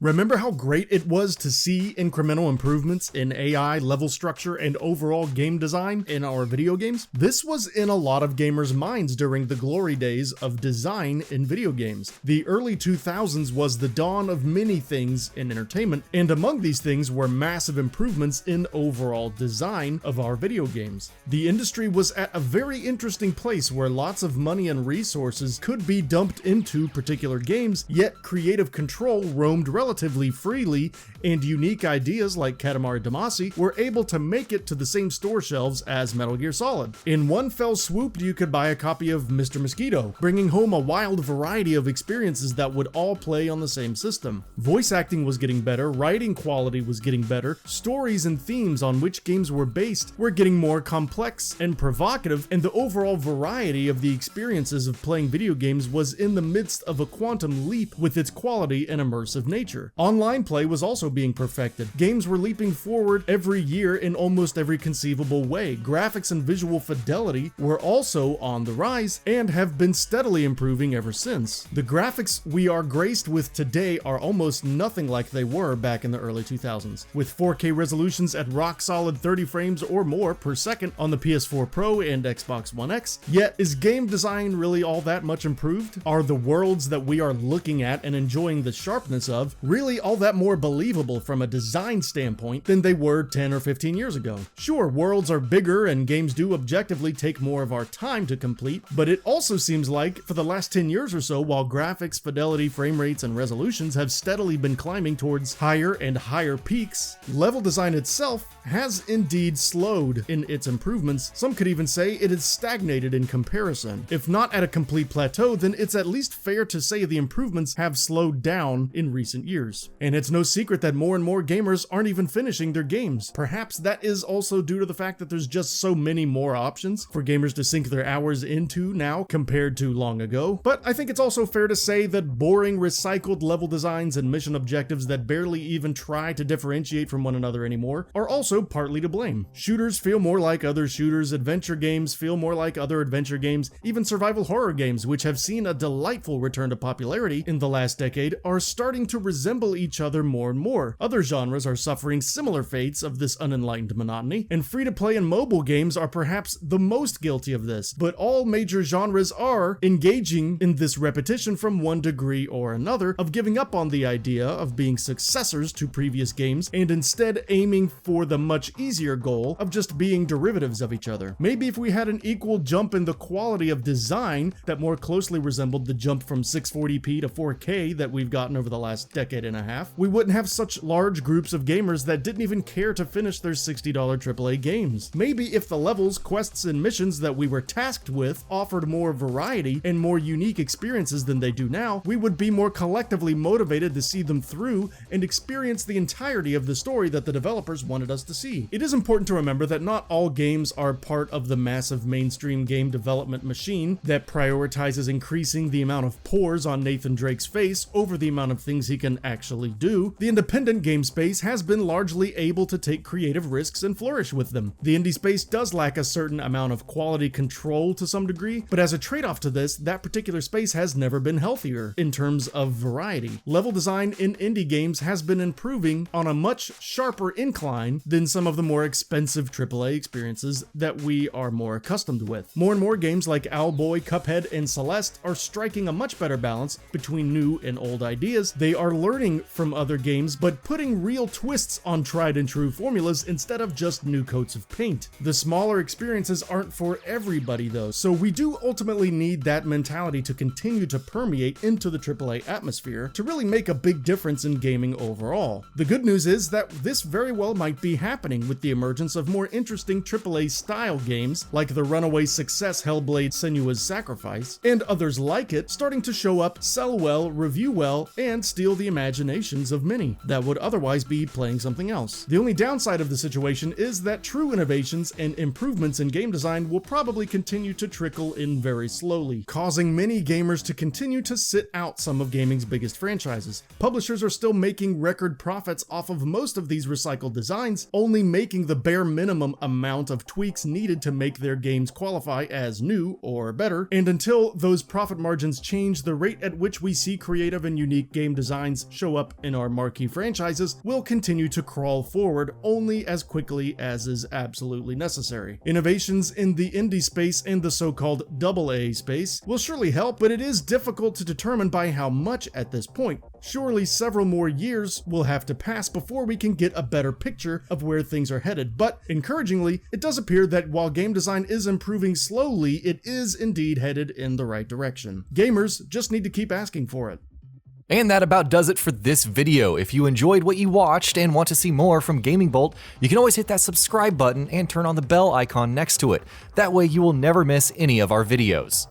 Remember how great it was to see incremental improvements in AI, level structure, and overall game design in our video games? This was in a lot of gamers' minds during the glory days of design in video games. The early 2000s was the dawn of many things in entertainment, and among these things were massive improvements in overall design of our video games. The industry was at a very interesting place where lots of money and resources could be dumped into particular games, yet creative control roamed relatively freely, and unique ideas like Katamari Damacy were able to make it to the same store shelves as Metal Gear Solid. In one fell swoop, you could buy a copy of Mr. Mosquito, bringing home a wild variety of experiences that would all play on the same system. Voice acting was getting better, writing quality was getting better, stories and themes on which games were based were getting more complex and provocative, and the overall variety of the experiences of playing video games was in the midst of a quantum leap with its quality and immersive nature. Online play was also being perfected. Games were leaping forward every year in almost every conceivable way. Graphics and visual fidelity were also on the rise and have been steadily improving ever since. The graphics we are graced with today are almost nothing like they were back in the early 2000s, with 4K resolutions at rock solid 30 frames or more per second on the PS4 Pro and Xbox One X. Yet, is game design really all that much improved? Are the worlds that we are looking at and enjoying the sharpness of really all that more believable from a design standpoint than they were 10 or 15 years ago? Sure, worlds are bigger and games do objectively take more of our time to complete, but it also seems like for the last 10 years or so, while graphics, fidelity, frame rates, and resolutions have steadily been climbing towards higher and higher peaks, level design itself has indeed slowed in its improvements. Some could even say it has stagnated in comparison. If not at a complete plateau, then it's at least fair to say the improvements have slowed down in recent years. And it's no secret that more and more gamers aren't even finishing their games. Perhaps that is also due to the fact that there's just so many more options for gamers to sink their hours into now compared to long ago. But I think it's also fair to say that boring, recycled level designs and mission objectives that barely even try to differentiate from one another anymore are also partly to blame. Shooters feel more like other shooters, adventure games feel more like other adventure games, even survival horror games, which have seen a delightful return to popularity in the last decade, are starting to resemble each other more and more. Other genres are suffering similar fates of this unenlightened monotony, and free-to-play and mobile games are perhaps the most guilty of this, but all major genres are engaging in this repetition from one degree or another of giving up on the idea of being successors to previous games and instead aiming for the much easier goal of just being derivatives of each other. Maybe if we had an equal jump in the quality of design that more closely resembled the jump from 640p to 4K that we've gotten over the last decade and a half, we wouldn't have such large groups of gamers that didn't even care to finish their $60 AAA games. Maybe if the levels, quests, and missions that we were tasked with offered more variety and more unique experiences than they do now, we would be more collectively motivated to see them through and experience the entirety of the story that the developers wanted us to see. It is important to remember that not all games are part of the massive mainstream game development machine that prioritizes increasing the amount of pores on Nathan Drake's face over the amount of things he can actually do. The independent game space has been largely able to take creative risks and flourish with them. The indie space does lack a certain amount of quality control to some degree, but as a trade-off to this, that particular space has never been healthier in terms of variety. Level design in indie games has been improving on a much sharper incline than some of the more expensive AAA experiences that we are more accustomed with. More and more games like Owlboy, Cuphead, and Celeste are striking a much better balance between new and old ideas. They are learning from other games, but putting real twists on tried and true formulas instead of just new coats of paint. The smaller experiences aren't for everybody though, so we do ultimately need that mentality to continue to permeate into the AAA atmosphere to really make a big difference in gaming overall. The good news is that this very well might be happening with the emergence of more interesting AAA style games like the runaway success Hellblade: Senua's Sacrifice, and others like it starting to show up, sell well, review well, and steal the imaginations of many that would otherwise be playing something else. The only downside of the situation is that true innovations and improvements in game design will probably continue to trickle in very slowly, causing many gamers to continue to sit out some of gaming's biggest franchises. Publishers are still making record profits off of most of these recycled designs, only making the bare minimum amount of tweaks needed to make their games qualify as new or better, and until those profit margins change, the rate at which we see creative and unique game designs show up in our marquee franchises will continue to crawl forward only as quickly as is absolutely necessary. Innovations in the indie space and the so-called AA space will surely help, but it is difficult to determine by how much at this point. Surely several more years will have to pass before we can get a better picture of where things are headed, but encouragingly, it does appear that while game design is improving slowly, it is indeed headed in the right direction. Gamers just need to keep asking for it. And that about does it for this video. If you enjoyed what you watched and want to see more from GamingBolt, you can always hit that subscribe button and turn on the bell icon next to it. That way you will never miss any of our videos.